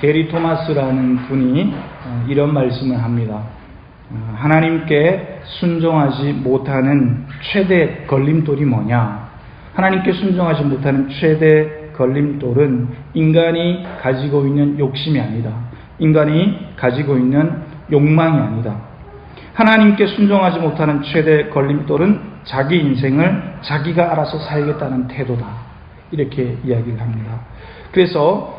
게리 토마스라는 분이 이런 말씀을 합니다. 하나님께 순종하지 못하는 최대 걸림돌이 뭐냐? 하나님께 순종하지 못하는 최대 걸림돌은 인간이 가지고 있는 욕심이 아니다. 인간이 가지고 있는 욕망이 아니다. 하나님께 순종하지 못하는 최대 걸림돌은 자기 인생을 자기가 알아서 살겠다는 태도다. 이렇게 이야기를 합니다. 그래서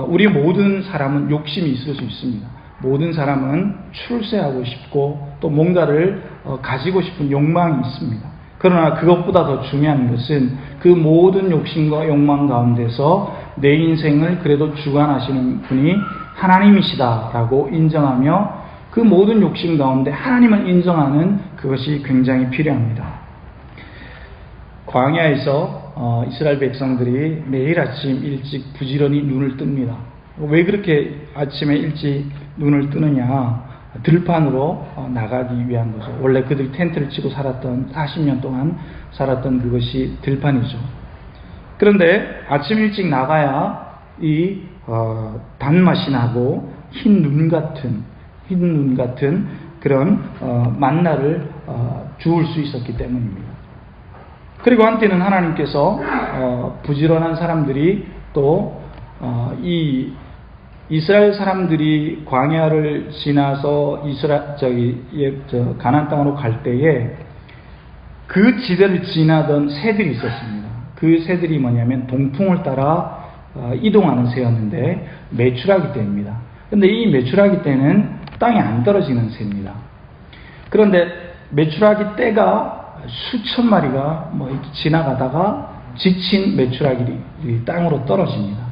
우리 모든 사람은 욕심이 있을 수 있습니다. 모든 사람은 출세하고 싶고 또 뭔가를 가지고 싶은 욕망이 있습니다. 그러나 그것보다 더 중요한 것은 그 모든 욕심과 욕망 가운데서 내 인생을 그래도 주관하시는 분이 하나님이시다라고 인정하며 그 모든 욕심 가운데 하나님을 인정하는 그것이 굉장히 필요합니다. 광야에서 이스라엘 백성들이 매일 아침 일찍 부지런히 눈을 뜹니다. 왜 그렇게 아침에 일찍 눈을 뜨느냐? 들판으로 나가기 위한 거죠. 원래 그들이 텐트를 치고 살았던 40년 동안 살았던 그것이 들판이죠. 그런데 아침 일찍 나가야 이 단맛이 나고 흰 눈 같은 그런 만나를 주울 수 있었기 때문입니다. 그리고 한때는 하나님께서 부지런한 사람들이 또 이 이스라엘 사람들이 광야를 지나서 가나안 땅으로 갈 때에 그 지대를 지나던 새들이 있었습니다. 그 새들이 뭐냐면 동풍을 따라 이동하는 새였는데 메추라기 떼입니다. 그런데 이 메추라기 떼는 땅에 안 떨어지는 새입니다. 그런데 메추라기 떼가 수천 마리가 지나가다가 지친 메추라기들이 땅으로 떨어집니다.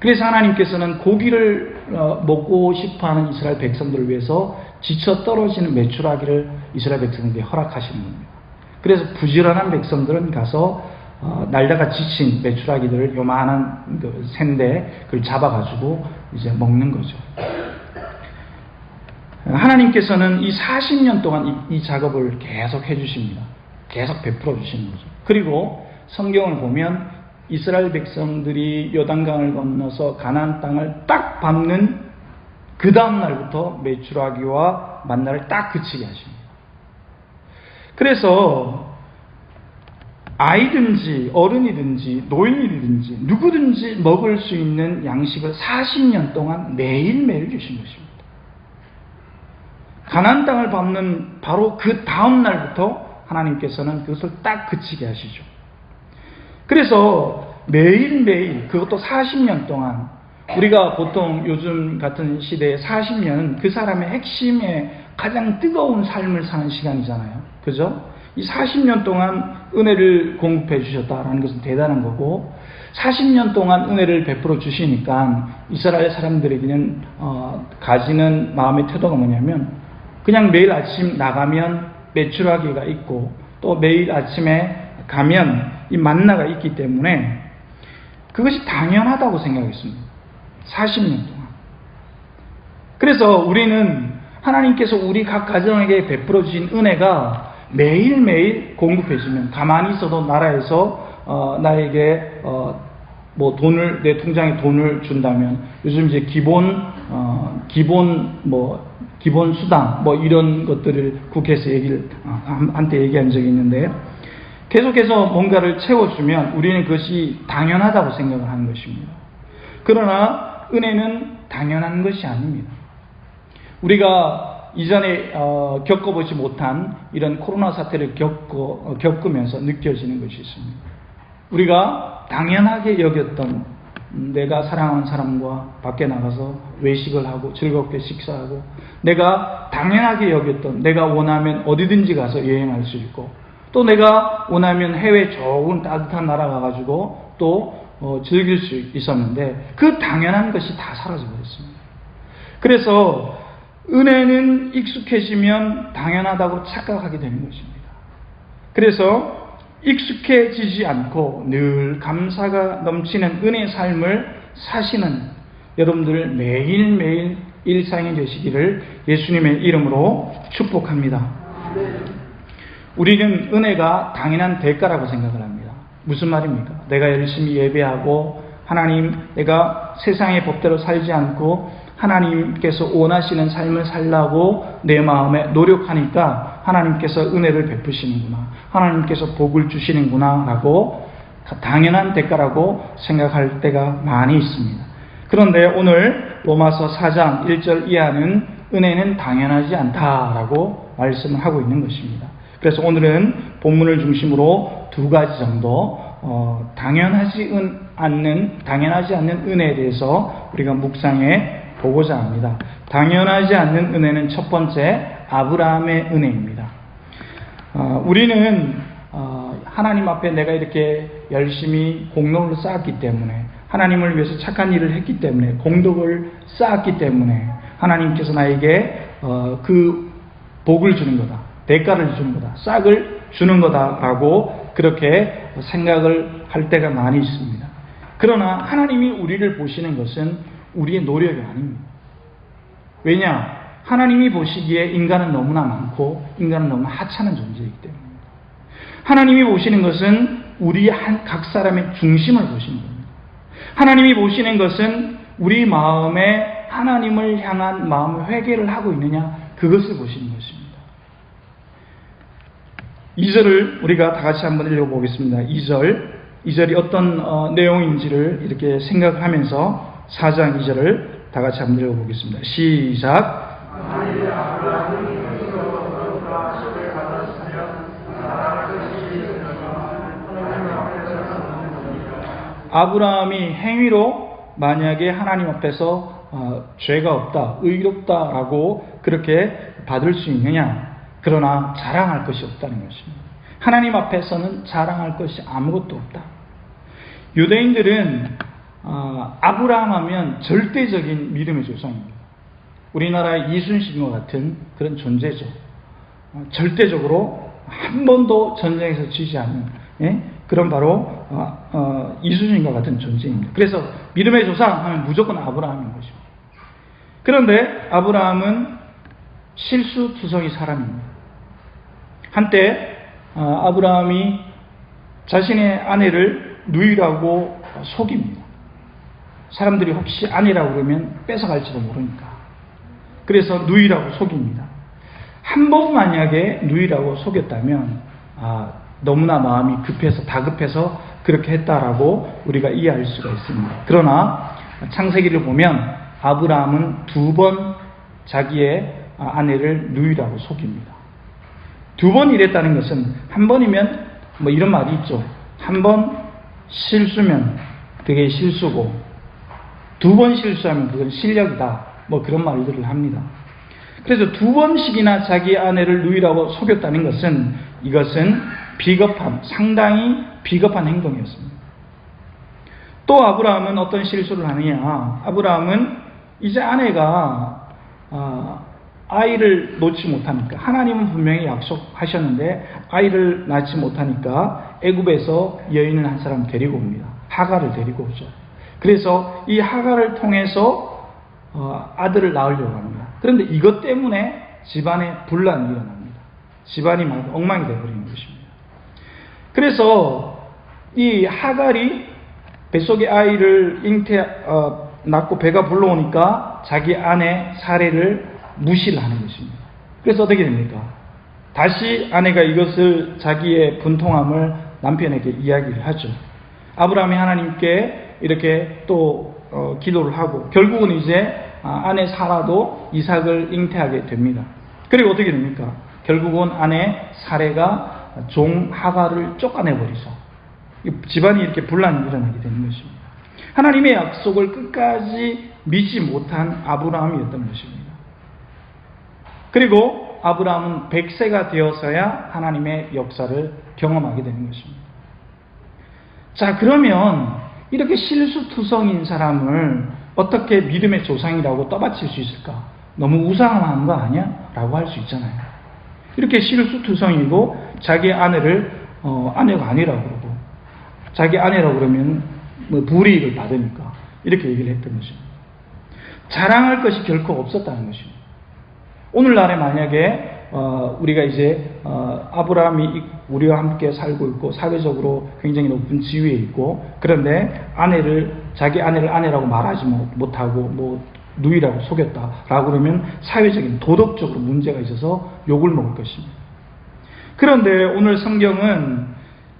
그래서 하나님께서는 고기를 먹고 싶어하는 이스라엘 백성들을 위해서 지쳐 떨어지는 메추라기를 이스라엘 백성들에게 허락하시는 겁니다. 그래서 부지런한 백성들은 가서 날다가 지친 메추라기들을 요만한 새인데 그걸 잡아가지고 이제 먹는 거죠. 하나님께서는 이 40년 동안 이 작업을 계속 해주십니다. 계속 베풀어 주시는 거죠. 그리고 성경을 보면 이스라엘 백성들이 요단강을 건너서 가나안 땅을 딱 밟는 그 다음 날부터 메추라기와 만나를 딱 그치게 하십니다. 그래서 아이든지 어른이든지 노인이든지 누구든지 먹을 수 있는 양식을 40년 동안 매일매일 주신 것입니다. 가나안 땅을 밟는 바로 그 다음 날부터 하나님께서는 그것을 딱 그치게 하시죠. 그래서 매일매일 그것도 40년 동안 우리가 보통 요즘 같은 시대에 40년은 그 사람의 핵심의 가장 뜨거운 삶을 사는 시간이잖아요. 그죠? 이 40년 동안 은혜를 공급해 주셨다라는 것은 대단한 거고 40년 동안 은혜를 베풀어 주시니까 이스라엘 사람들에게는 가지는 마음의 태도가 뭐냐면 그냥 매일 아침 나가면 메추라기가 있고 또 매일 아침에 가면 이 만나가 있기 때문에 그것이 당연하다고 생각했습니다. 40년 동안. 그래서 우리는 하나님께서 우리 각 가정에게 베풀어 주신 은혜가 매일매일 공급해 주면 가만히 있어도 나라에서 나에게 돈을 내 통장에 돈을 준다면 요즘 이제 기본 수당 이런 것들을 국회에서 한때 얘기한 적이 있는데 계속해서 뭔가를 채워주면 우리는 그것이 당연하다고 생각을 하는 것입니다. 그러나 은혜는 당연한 것이 아닙니다. 우리가 이전에 겪어보지 못한 이런 코로나 사태를 겪으면서 느껴지는 것이 있습니다. 우리가 당연하게 여겼던 내가 사랑하는 사람과 밖에 나가서 외식을 하고 즐겁게 식사하고 내가 당연하게 여겼던 내가 원하면 어디든지 가서 여행할 수 있고 또 내가 원하면 해외 좋은 따뜻한 나라 가가지고 또 즐길 수 있었는데 그 당연한 것이 다 사라져버렸습니다. 그래서 은혜는 익숙해지면 당연하다고 착각하게 되는 것입니다. 그래서 익숙해지지 않고 늘 감사가 넘치는 은혜의 삶을 사시는 여러분들 매일매일 일상이 되시기를 예수님의 이름으로 축복합니다. 우리는 은혜가 당연한 대가라고 생각을 합니다. 무슨 말입니까? 내가 열심히 예배하고 하나님, 내가 세상의 법대로 살지 않고 하나님께서 원하시는 삶을 살라고 내 마음에 노력하니까 하나님께서 은혜를 베푸시는구나, 하나님께서 복을 주시는구나 라고 당연한 대가라고 생각할 때가 많이 있습니다. 그런데 오늘 로마서 4장 1절 이하는 은혜는 당연하지 않다라고 말씀을 하고 있는 것입니다. 그래서 오늘은 본문을 중심으로 두 가지 정도 당연하지 않는 은혜에 대해서 우리가 묵상해 보고자 합니다. 당연하지 않는 은혜는 첫 번째 아브라함의 은혜입니다. 우리는 하나님 앞에 내가 이렇게 열심히 공로를 쌓았기 때문에, 하나님을 위해서 착한 일을 했기 때문에, 공덕을 쌓았기 때문에 하나님께서 나에게 그 복을 주는 거다, 대가를 주는 거다, 싹을 주는 거다라고 그렇게 생각을 할 때가 많이 있습니다. 그러나 하나님이 우리를 보시는 것은 우리의 노력이 아닙니다. 왜냐? 하나님이 보시기에 인간은 너무나 많고 인간은 너무나 하찮은 존재이기 때문입니다. 하나님이 보시는 것은 우리 각 사람의 중심을 보시는 겁니다. 하나님이 보시는 것은 우리 마음에 하나님을 향한 마음의 회개를 하고 있느냐, 그것을 보시는 것입니다. 2절을 우리가 다 같이 한번 읽어보겠습니다. 2절이 어떤 내용인지를 이렇게 생각하면서 4장 2절을 다 같이 한번 읽어보겠습니다. 시작. 아브라함이 행위로 만약에 하나님 앞에서 죄가 없다, 의롭다라고 그렇게 받을 수 있느냐? 그러나 자랑할 것이 없다는 것입니다. 하나님 앞에서는 자랑할 것이 아무것도 없다. 유대인들은 아브라함 하면 절대적인 믿음의 조상입니다. 우리나라의 이순신과 같은 그런 존재죠. 절대적으로 한 번도 전쟁에서 지지 않는 그런 바로 이순신과 같은 존재입니다. 그래서 믿음의 조상 하면 무조건 아브라함인 것입니다. 그런데 아브라함은 실수투성이 사람입니다. 한때 아브라함이 자신의 아내를 누이라고 속입니다. 사람들이 혹시 아내라고 그러면 뺏어갈지도 모르니까. 그래서 누이라고 속입니다. 한 번 만약에 누이라고 속였다면 너무나 마음이 다급해서 그렇게 했다라고 우리가 이해할 수가 있습니다. 그러나 창세기를 보면 아브라함은 2번 자기의 아내를 누이라고 속입니다. 2번 이랬다는 것은, 한 번이면 뭐 이런 말이 있죠. 한 번 실수면 그게 실수고 2번 실수하면 그건 실력이다, 뭐 그런 말들을 합니다. 그래서 2번씩이나 자기 아내를 누이라고 속였다는 것은, 이것은 상당히 비겁한 행동이었습니다. 또 아브라함은 어떤 실수를 하느냐? 아브라함은 이제 아내가 아이를 놓지 못하니까, 하나님은 분명히 약속하셨는데 아이를 낳지 못하니까 애굽에서 여인을 한 사람 데리고 옵니다. 하갈을 데리고 오죠. 그래서 이 하갈을 통해서 아들을 낳으려고 합니다. 그런데 이것 때문에 집안에 분란이 일어납니다. 집안이 막 엉망이 되어버리는 것입니다. 그래서 이 하갈이 뱃속의 아이를 낳고 배가 불러오니까 자기 아내 사례를 무시를 하는 것입니다. 그래서 어떻게 됩니까? 다시 아내가 이것을, 자기의 분통함을 남편에게 이야기를 하죠. 아브라함이 하나님께 이렇게 또 기도를 하고 결국은 이제 아내 사라도 이삭을 잉태하게 됩니다. 그리고 어떻게 됩니까? 결국은 아내 사레가 종 하갈을 쫓아내버리죠. 집안이 이렇게 분란이 일어나게 되는 것입니다. 하나님의 약속을 끝까지 믿지 못한 아브라함이었던 것입니다. 그리고 아브라함은 100세가 되어서야 하나님의 역사를 경험하게 되는 것입니다. 자, 그러면 이렇게 실수투성인 사람을 어떻게 믿음의 조상이라고 떠받칠 수 있을까? 너무 우상한 거 아니야? 라고 할 수 있잖아요. 이렇게 실수투성이고 자기 아내를 아내가 아니라고 그러고, 자기 아내라고 그러면 뭐 불이익을 받으니까 이렇게 얘기를 했던 것입니다. 자랑할 것이 결코 없었다는 것입니다. 오늘날에 만약에 우리가 이제 아브라함이 우리와 함께 살고 있고 사회적으로 굉장히 높은 지위에 있고, 그런데 자기 아내를 아내라고 말하지 못하고 뭐 누이라고 속였다라고 그러면 사회적인 도덕적으로 문제가 있어서 욕을 먹을 것입니다. 그런데 오늘 성경은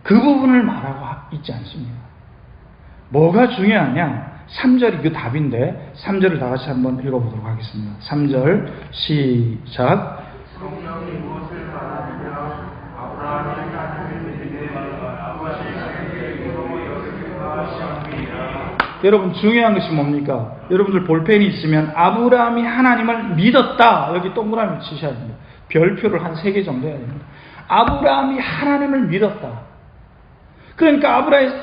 그 부분을 말하고 있지 않습니다. 뭐가 중요하냐? 3절이 그 답인데 3절을 다 같이 한번 읽어보도록 하겠습니다. 3절 시작. 성령이 무엇을 말하느냐? 아브라함이 하나님을 믿으되 아버지 이삭에게 이름으로 여기기가 시작이라. 여러분, 중요한 것이 뭡니까? 여러분들 볼펜이 있으면 아브라함이 하나님을 믿었다, 여기 동그라미 치셔야 됩니다. 별표를 한 3개 정도 해야 됩니다. 아브라함이 하나님을 믿었다. 그러니까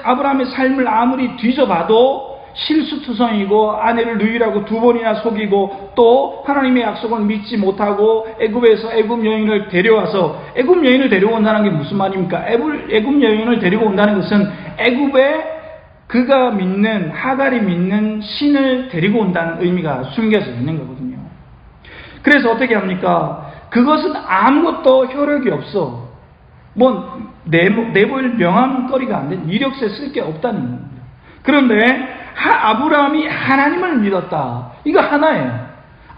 아브라함의 삶을 아무리 뒤져봐도 실수투성이고 아내를 누이라고 2번이나 속이고 또 하나님의 약속을 믿지 못하고 애굽에서 애굽 여인을 데려와서, 애굽 여인을 데리고 온다는 게 무슨 말입니까? 애굽 여인을 데리고 온다는 것은 애굽에 그가 믿는, 하갈이 믿는 신을 데리고 온다는 의미가 숨겨져 있는 거거든요. 그래서 어떻게 합니까? 그것은 아무것도 효력이 없어. 내보일 명함거리가 안 된, 이력서에 쓸 게 없다는 겁니다. 그런데 아브라함이 하나님을 믿었다. 이거 하나예요.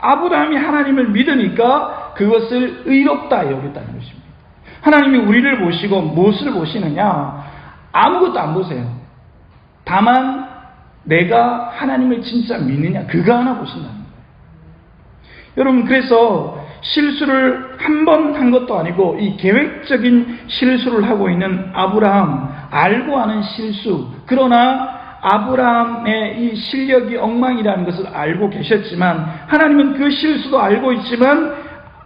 아브라함이 하나님을 믿으니까 그것을 의롭다 여겼다는 것입니다. 하나님이 우리를 보시고 무엇을 보시느냐? 아무것도 안 보세요. 다만 내가 하나님을 진짜 믿느냐, 그거 하나 보신다는 거예요. 여러분, 그래서 실수를 한 번 한 것도 아니고 이 계획적인 실수를 하고 있는 아브라함, 알고 하는 실수, 그러나 아브라함의 이 실력이 엉망이라는 것을 알고 계셨지만, 하나님은 그 실수도 알고 있지만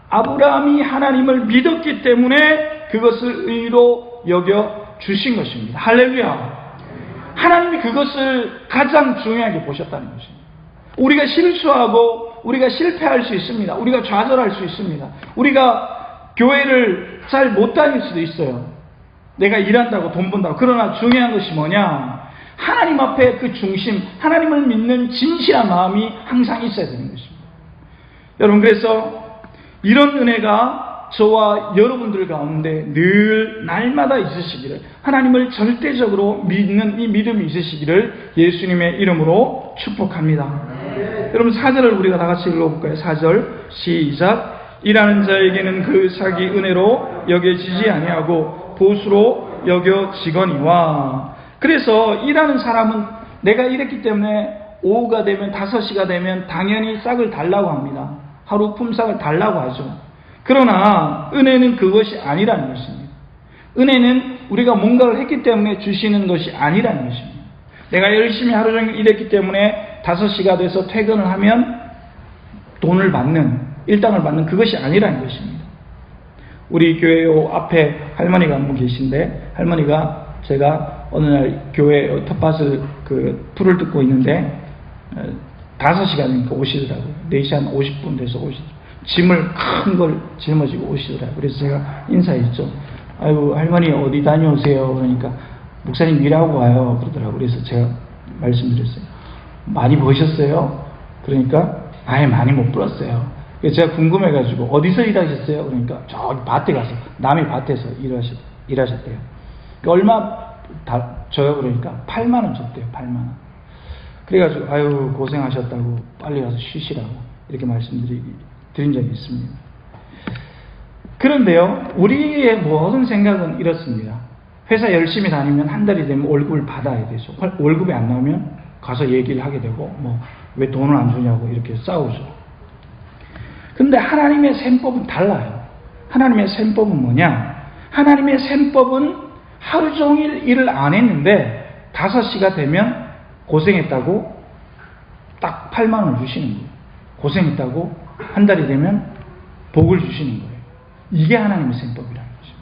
아브라함이 하나님을 믿었기 때문에 그것을 의로 여겨 주신 것입니다. 할렐루야. 하나님이 그것을 가장 중요하게 보셨다는 것입니다. 우리가 실수하고 우리가 실패할 수 있습니다. 우리가 좌절할 수 있습니다. 우리가 교회를 잘 못 다닐 수도 있어요. 내가 일한다고 돈 번다고. 그러나 중요한 것이 뭐냐? 하나님 앞에 그 중심, 하나님을 믿는 진실한 마음이 항상 있어야 되는 것입니다. 여러분, 그래서 이런 은혜가 저와 여러분들 가운데 늘 날마다 있으시기를, 하나님을 절대적으로 믿는 이 믿음이 있으시기를 예수님의 이름으로 축복합니다. 여러분, 4절을 우리가 다 같이 읽어볼까요? 4절 시작. 일하는 자에게는 그 삭이 은혜로 여겨지지 아니하고 보수로 여겨지거니와. 그래서 일하는 사람은 내가 일했기 때문에 오후가 되면 5시가 되면 당연히 싹을 달라고 합니다. 하루 품삯을 달라고 하죠. 그러나 은혜는 그것이 아니라는 것입니다. 은혜는 우리가 뭔가를 했기 때문에 주시는 것이 아니라는 것입니다. 내가 열심히 하루 종일 일했기 때문에 5시가 돼서 퇴근을 하면 돈을 받는, 일당을 받는, 그것이 아니라는 것입니다. 우리 교회 앞에 할머니가 한 분 계신데, 할머니가 제가 어느 날 교회 텃밭을 풀을 뜯고 있는데 5시가 되니까 오시더라고요. 4시 한 50분 돼서 오시더라고요. 짐을 큰 걸 짊어지고 오시더라고요. 그래서 제가 인사했죠. 아이고, 할머니 어디 다녀오세요? 그러니까 목사님 일하고 와요. 그러더라고요. 그래서 제가 말씀드렸어요. 많이 버셨어요? 그러니까 아예 많이 못 벌었어요. 그래서 제가 궁금해가지고 어디서 일하셨어요? 그러니까 저기 밭에 가서, 남의 밭에서 일하셨대요. 얼마 줘요? 그러니까 8만 원 줬대요. 8만 원. 그래가지고 아유, 고생하셨다고 빨리 가서 쉬시라고 이렇게 드린 적이 있습니다. 그런데요, 우리의 모든 생각은 이렇습니다. 회사 열심히 다니면 한 달이 되면 월급을 받아야 되죠. 월급이 안 나오면 가서 얘기를 하게 되고, 왜 돈을 안 주냐고 이렇게 싸우죠. 근데 하나님의 셈법은 달라요. 하나님의 셈법은 뭐냐? 하나님의 셈법은 하루 종일 일을 안 했는데 5시가 되면 고생했다고 딱 8만 원을 주시는 거예요. 고생했다고 한 달이 되면 복을 주시는 거예요. 이게 하나님의 셈법이라는 거죠.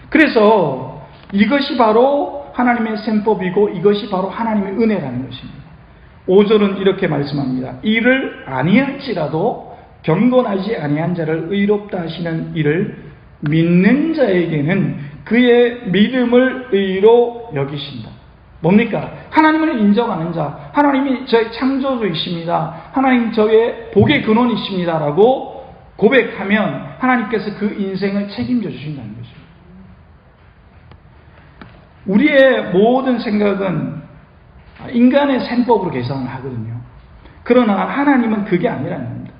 그래서 이것이 바로 하나님의 셈법이고 이것이 바로 하나님의 은혜라는 것입니다. 5절은 이렇게 말씀합니다. 이를 아니할지라도 경건하지 아니한 자를 의롭다 하시는 이를 믿는 자에게는 그의 믿음을 의로 여기신다. 뭡니까? 하나님을 인정하는 자, 하나님이 저의 창조주이십니다. 하나님 저의 복의 근원이십니다. 라고 고백하면 하나님께서 그 인생을 책임져 주신다는 거죠. 우리의 모든 생각은 인간의 셈법으로 계산을 하거든요. 그러나 하나님은 그게 아니라는 겁니다.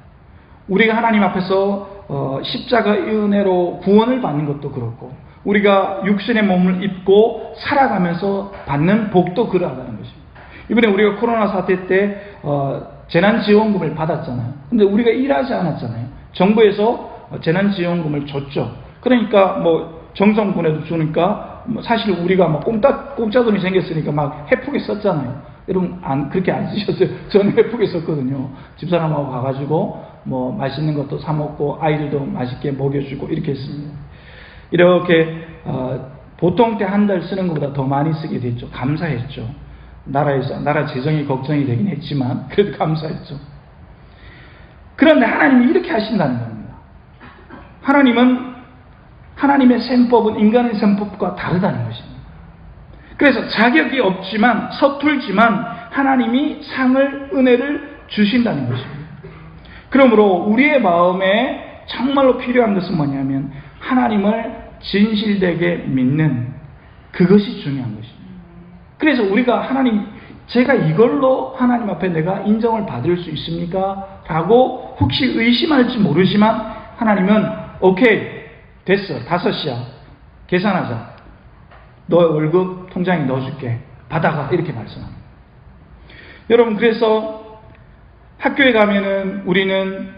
우리가 하나님 앞에서 십자가의 은혜로 구원을 받는 것도 그렇고, 우리가 육신의 몸을 입고 살아가면서 받는 복도 그러하다는 것입니다. 이번에 우리가 코로나 사태 때 재난지원금을 받았잖아요. 근데 우리가 일하지 않았잖아요. 정부에서 재난지원금을 줬죠. 그러니까 뭐 정성군에도 주니까 사실 우리가 막 공짜 돈이 생겼으니까 막 헤프게 썼잖아요. 여러분 그렇게 안 쓰셨어요? 저는 헤프게 썼거든요. 집사람하고 가가지고 뭐 맛있는 것도 사 먹고 아이들도 맛있게 먹여주고 이렇게 했습니다. 이렇게 보통 때 한 달 쓰는 것보다 더 많이 쓰게 됐죠. 감사했죠. 나라 재정이 걱정이 되긴 했지만 그래도 감사했죠. 그런데 하나님이 이렇게 하신다는 겁니다. 하나님의 셈법은 인간의 셈법과 다르다는 것입니다. 그래서 자격이 없지만 서툴지만 하나님이 상을 은혜를 주신다는 것입니다. 그러므로 우리의 마음에 정말로 필요한 것은 뭐냐면 하나님을 진실되게 믿는 그것이 중요한 것입니다. 그래서 우리가 제가 이걸로 하나님 앞에 내가 인정을 받을 수 있습니까? 라고 혹시 의심할지 모르지만 하나님은 오케이 됐어 5시야 계산하자 너 월급 통장에 넣어줄게 받아가 이렇게 말씀합니다. 여러분 그래서 학교에 가면은 우리는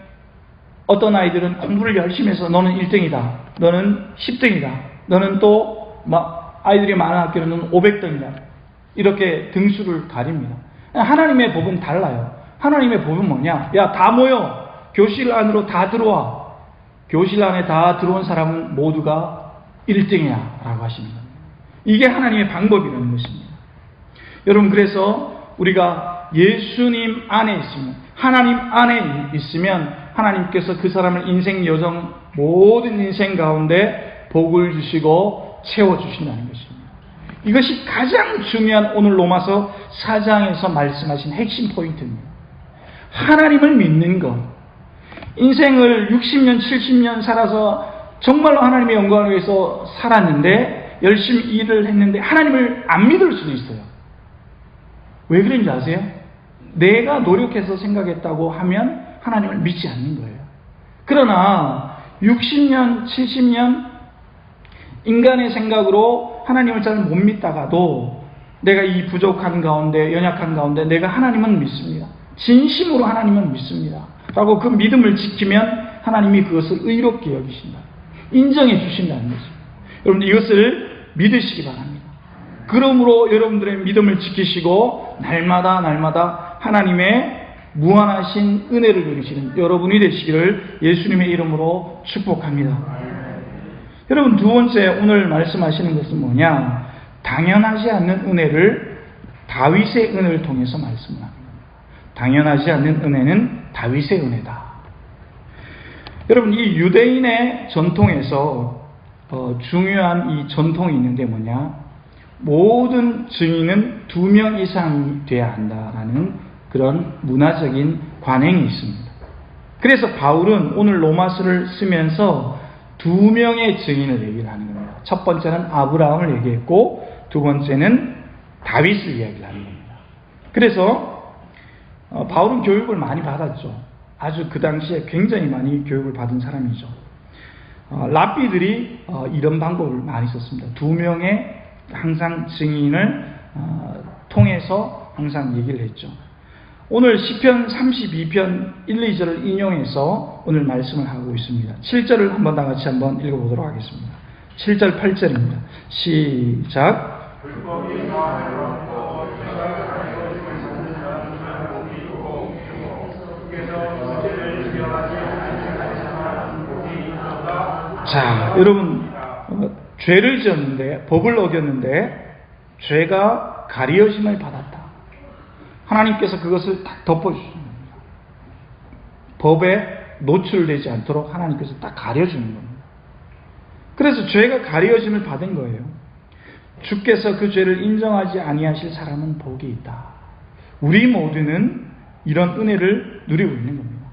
어떤 아이들은 공부를 열심히 해서 너는 1등이다 너는 10등이다 너는 또 아이들이 많은 학교는 500등이다 이렇게 등수를 가립니다. 하나님의 법은 달라요. 하나님의 법은 뭐냐? 야, 다 모여. 교실 안으로 다 들어와. 교실 안에 다 들어온 사람은 모두가 1등이야 라고 하십니다. 이게 하나님의 방법이라는 것입니다. 여러분 그래서 우리가 예수님 안에 있으면 하나님 안에 있으면 하나님께서 그 사람을 인생 여정 모든 인생 가운데 복을 주시고 채워주신다는 것입니다. 이것이 가장 중요한 오늘 로마서 4장에서 말씀하신 핵심 포인트입니다. 하나님을 믿는 것. 인생을 60년, 70년 살아서 정말로 하나님의 영광을 위해서 살았는데 열심히 일을 했는데 하나님을 안 믿을 수도 있어요. 왜 그런지 아세요? 내가 노력해서 생각했다고 하면 하나님을 믿지 않는 거예요. 그러나 60년, 70년 인간의 생각으로 하나님을 잘 못 믿다가도 내가 이 부족한 가운데 연약한 가운데 내가 하나님은 믿습니다. 진심으로 하나님은 믿습니다. 라고 그 믿음을 지키면 하나님이 그것을 의롭게 여기신다. 인정해 주신다는 것입니다. 여러분 이것을 믿으시기 바랍니다. 그러므로 여러분들의 믿음을 지키시고 날마다 하나님의 무한하신 은혜를 누리시는 여러분이 되시기를 예수님의 이름으로 축복합니다. 여러분 두 번째 오늘 말씀하시는 것은 뭐냐? 당연하지 않는 은혜를 다윗의 은혜를 통해서 말씀을 합니다. 당연하지 않는 은혜는 다윗의 은혜다. 여러분 이 유대인의 전통에서 중요한 이 전통이 있는데 뭐냐? 모든 증인은 2명 이상이 돼야 한다라는 그런 문화적인 관행이 있습니다. 그래서 바울은 오늘 로마서를 쓰면서 2명의 증인을 얘기를 하는 겁니다. 첫 번째는 아브라함을 얘기했고 두 번째는 다윗을 이야기를 하는 겁니다. 그래서 바울은 교육을 많이 받았죠. 아주 그 당시에 굉장히 많이 교육을 받은 사람이죠. 랍비들이 이런 방법을 많이 썼습니다. 2명의 항상 증인을 통해서 항상 얘기를 했죠. 오늘 시편 32편 1, 2절을 인용해서 오늘 말씀을 하고 있습니다. 7절을 한번 다 같이 한번 읽어보도록 하겠습니다. 7절 8절입니다. 시작. 자, 여러분 죄를 지었는데 법을 어겼는데 죄가 가리어짐을 받았다. 하나님께서 그것을 딱 덮어주시는 겁니다. 법에 노출되지 않도록 하나님께서 딱 가려주는 겁니다. 그래서 죄가 가려짐을 받은 거예요. 주께서 그 죄를 인정하지 아니하실 사람은 복이 있다. 우리 모두는 이런 은혜를 누리고 있는 겁니다.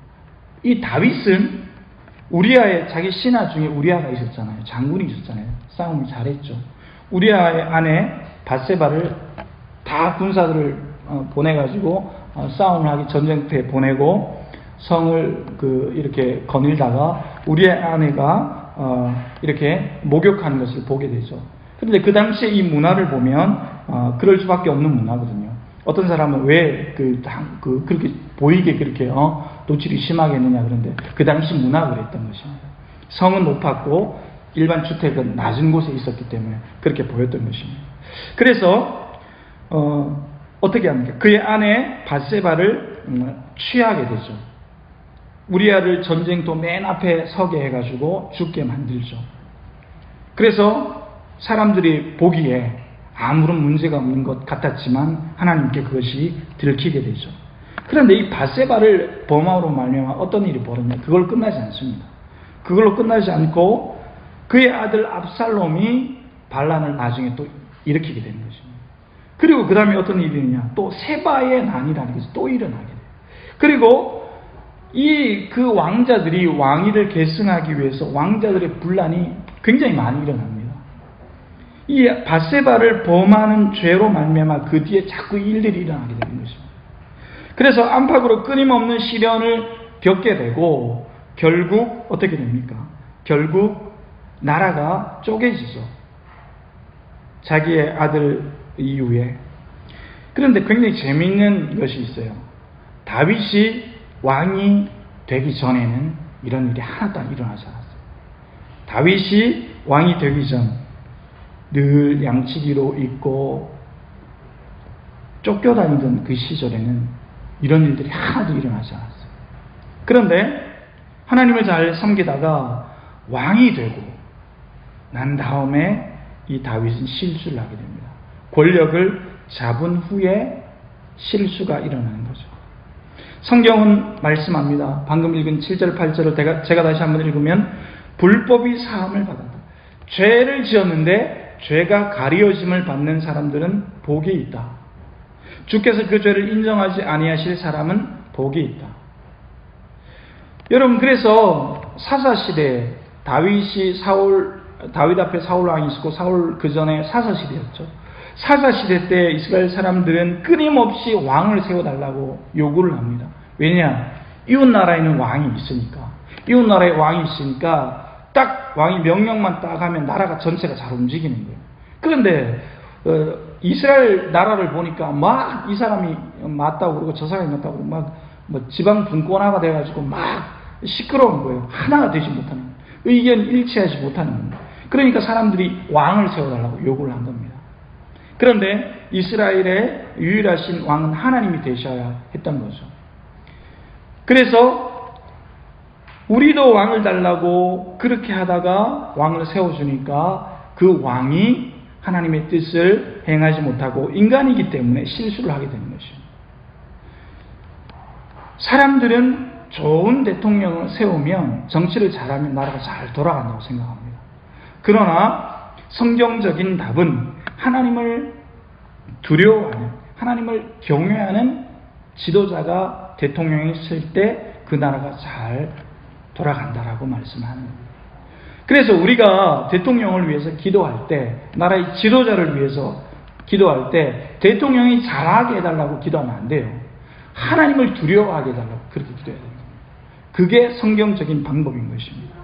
이 다윗은 우리아의 자기 신하 중에 우리아가 있었잖아요. 장군이 있었잖아요. 싸움을 잘했죠. 우리아의 아내 밧세바를 다 군사들을 보내가지고 싸움을 하기 전쟁터에 보내고 성을 이렇게 거닐다가 우리아의 아내가 이렇게 목욕하는 것을 보게 되죠. 그런데 그 당시에 이 문화를 보면 그럴 수밖에 없는 문화거든요. 어떤 사람은 왜 그렇게 보이게 그렇게 노출이 심하게 했느냐 그런데 그 당시 문화가 그랬던 것입니다. 성은 높았고 일반 주택은 낮은 곳에 있었기 때문에 그렇게 보였던 것입니다. 그래서 어떻게 합니까? 그의 아내 밧세바를 취하게 되죠. 우리아를 전쟁터 맨 앞에 서게 해가지고 죽게 만들죠. 그래서 사람들이 보기에 아무런 문제가 없는 것 같았지만 하나님께 그것이 들키게 되죠. 그런데 이 밧세바를 범함으로 말미암아 어떤 일이 벌어졌냐? 그걸 끝나지 않습니다. 그걸로 끝나지 않고 그의 아들 압살롬이 반란을 나중에 또 일으키게 되는 것입니다. 그리고 그 다음에 어떤 일이 있느냐? 또 세바의 난이라는 것이 또 일어나게 돼요. 그리고 그 왕자들이 왕위를 계승하기 위해서 왕자들의 분란이 굉장히 많이 일어납니다. 이 밧세바를 범하는 죄로 말미암아 그 뒤에 자꾸 일들이 일어나게 되는 것입니다. 그래서 안팎으로 끊임없는 시련을 겪게 되고 결국 어떻게 됩니까? 결국 나라가 쪼개지죠. 자기의 아들 이후에. 그런데 굉장히 재미있는 것이 있어요. 다윗이 왕이 되기 전에는 이런 일이 하나도 안 일어나지 않았어요. 다윗이 왕이 되기 전 늘 양치기로 입고 쫓겨다니던 그 시절에는 이런 일들이 하나도 일어나지 않았어요. 그런데 하나님을 잘 섬기다가 왕이 되고 난 다음에 이 다윗은 실수를 하게 됩니다. 권력을 잡은 후에 실수가 일어나는 거죠. 성경은 말씀합니다. 방금 읽은 7절 8절을 제가 다시 한번 읽으면 불법이 사함을 받았다. 죄를 지었는데 죄가 가리워짐을 받는 사람들은 복이 있다. 주께서 그 죄를 인정하지 아니하실 사람은 복이 있다. 여러분, 그래서 사사시대에 다윗 앞에 사울 왕이 있었고 사울 그 전에 사사시대였죠. 사사시대 때 이스라엘 사람들은 끊임없이 왕을 세워달라고 요구를 합니다. 왜냐? 이웃나라에는 왕이 있으니까. 이웃나라에 왕이 있으니까 딱 왕이 명령만 딱 하면 나라가 전체가 잘 움직이는 거예요. 그런데 이스라엘 나라를 보니까 막 이 사람이 맞다고 그러고 저 사람이 맞다고 그러고 막 지방 분권화가 돼가지고 막 시끄러운 거예요. 하나가 되지 못하는 거예요. 의견 일치하지 못하는 겁니다. 그러니까 사람들이 왕을 세워달라고 요구를 한 겁니다. 그런데 이스라엘의 유일하신 왕은 하나님이 되셔야 했던 거죠. 그래서 우리도 왕을 달라고 그렇게 하다가 왕을 세워주니까 그 왕이 하나님의 뜻을 행하지 못하고 인간이기 때문에 실수를 하게 되는 것입니다. 사람들은 좋은 대통령을 세우면 정치를 잘하면 나라가 잘 돌아간다고 생각합니다. 그러나 성경적인 답은 하나님을 두려워하는, 하나님을 경외하는 지도자가 대통령이 있을 때 그 나라가 잘 돌아간다라고 말씀하는 겁니다. 그래서 우리가 대통령을 위해서 기도할 때, 나라의 지도자를 위해서 기도할 때 대통령이 잘하게 해달라고 기도하면 안 돼요. 하나님을 두려워하게 해달라고 그렇게 기도해야 됩니다. 그게 성경적인 방법인 것입니다.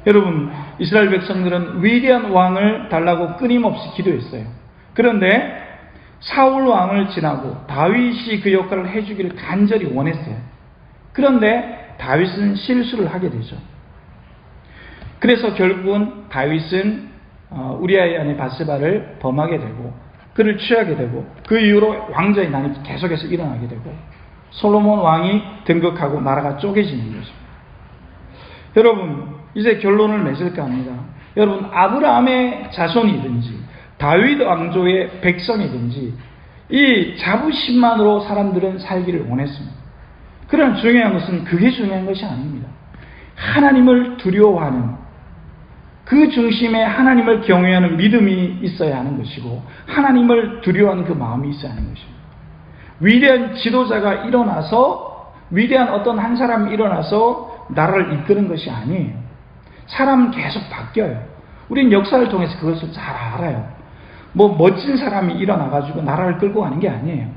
여러분, 이스라엘 백성들은 위대한 왕을 달라고 끊임없이 기도했어요. 그런데 사울 왕을 지나고 다윗이 그 역할을 해주기를 간절히 원했어요. 그런데 다윗은 실수를 하게 되죠. 그래서 결국은 다윗은 우리아의 아내 밧세바를 범하게 되고 그를 취하게 되고 그 이후로 왕좌의 난이 계속해서 일어나게 되고 솔로몬 왕이 등극하고 나라가 쪼개지는 것입니다. 여러분, 이제 결론을 맺을까 합니다. 여러분, 아브라함의 자손이든지 다윗 왕조의 백성이든지 이 자부심만으로 사람들은 살기를 원했습니다. 그러나 중요한 것은 그게 중요한 것이 아닙니다. 하나님을 두려워하는 그 중심에 하나님을 경외하는 믿음이 있어야 하는 것이고 하나님을 두려워하는 그 마음이 있어야 하는 것입니다. 위대한 지도자가 일어나서 위대한 어떤 한 사람이 일어나서 나라를 이끄는 것이 아니에요. 사람 계속 바뀌어요. 우리는 역사를 통해서 그것을 잘 알아요. 뭐 멋진 사람이 일어나가지고 나라를 끌고 가는 게 아니에요.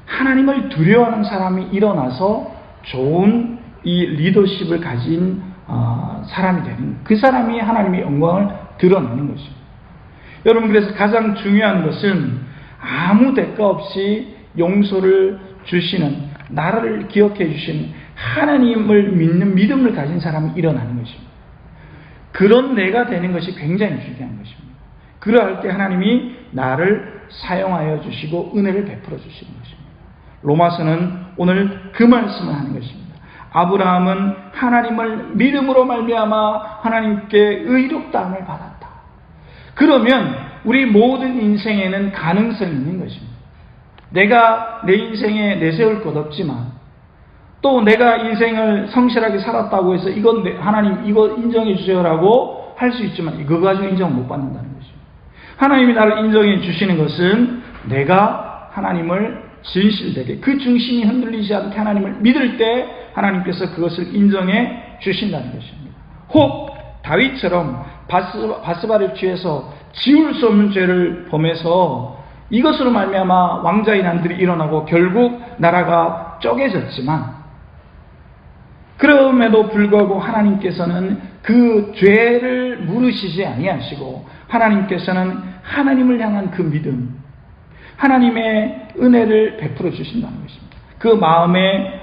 하나님을 두려워하는 사람이 일어나서 좋은 이 리더십을 가진 사람이 되는, 그 사람이 하나님의 영광을 드러내는 것입니다. 여러분, 그래서 가장 중요한 것은 아무 대가 없이 용서를 주시는, 나라를 기억해 주시는 하나님을 믿는 믿음을 가진 사람이 일어나는 것입니다. 그런 내가 되는 것이 굉장히 중요한 것입니다. 그러할 때 하나님이 나를 사용하여 주시고 은혜를 베풀어 주시는 것입니다. 로마서는 오늘 그 말씀을 하는 것입니다. 아브라함은 하나님을 믿음으로 말미암아 하나님께 의롭다함을 받았다. 그러면 우리 모든 인생에는 가능성이 있는 것입니다. 내가 내 인생에 내세울 것 없지만, 또 내가 인생을 성실하게 살았다고 해서 이건 하나님 이거 인정해 주세요라고 할 수 있지만 이거 가지고 인정 못 받는다는 것입니다. 하나님이 나를 인정해 주시는 것은 내가 하나님을 진실되게, 그 중심이 흔들리지 않게 하나님을 믿을 때 하나님께서 그것을 인정해 주신다는 것입니다. 혹 다윗처럼 바스바를 취해서 지울 수 없는 죄를 범해서 이것으로 말미암아 왕자의 난들이 일어나고 결국 나라가 쪼개졌지만, 그럼에도 불구하고 하나님께서는 그 죄를 물으시지 아니하시고 하나님께서는 하나님을 향한 그 믿음, 하나님의 은혜를 베풀어 주신다는 것입니다. 그 마음에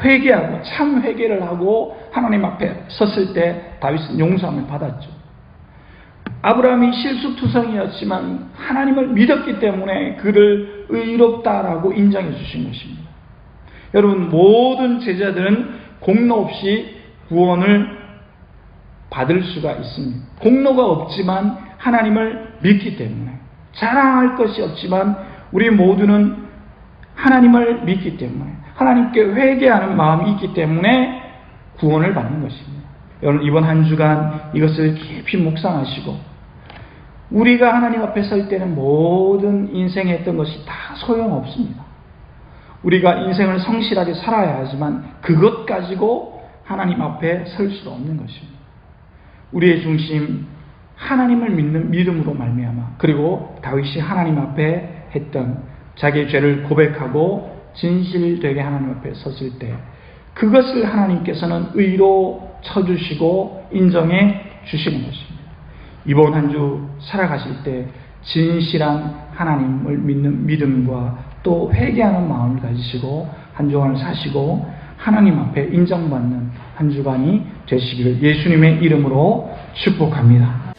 회개하고 참 회개를 하고 하나님 앞에 섰을 때 다윗은 용서함을 받았죠. 아브라함이 실수투성이었지만 하나님을 믿었기 때문에 그를 의롭다라고 인정해 주신 것입니다. 여러분, 모든 제자들은 공로 없이 구원을 받을 수가 있습니다. 공로가 없지만 하나님을 믿기 때문에, 자랑할 것이 없지만 우리 모두는 하나님을 믿기 때문에, 하나님께 회개하는 마음이 있기 때문에 구원을 받는 것입니다. 여러분, 이번 한 주간 이것을 깊이 묵상하시고, 우리가 하나님 앞에 설 때는 모든 인생에 했던 것이 다 소용없습니다. 우리가 인생을 성실하게 살아야 하지만 그것 가지고 하나님 앞에 설 수 없는 것입니다. 우리의 중심, 하나님을 믿는 믿음으로 말미암아, 그리고 다윗이 하나님 앞에 했던 자기의 죄를 고백하고 진실되게 하나님 앞에 섰을 때 그것을 하나님께서는 의로 쳐주시고 인정해 주시는 것입니다. 이번 한 주 살아가실 때 진실한 하나님을 믿는 믿음과 또 회개하는 마음을 가지시고 한 주간을 사시고 하나님 앞에 인정받는 한 주간이 되시기를 예수님의 이름으로 축복합니다.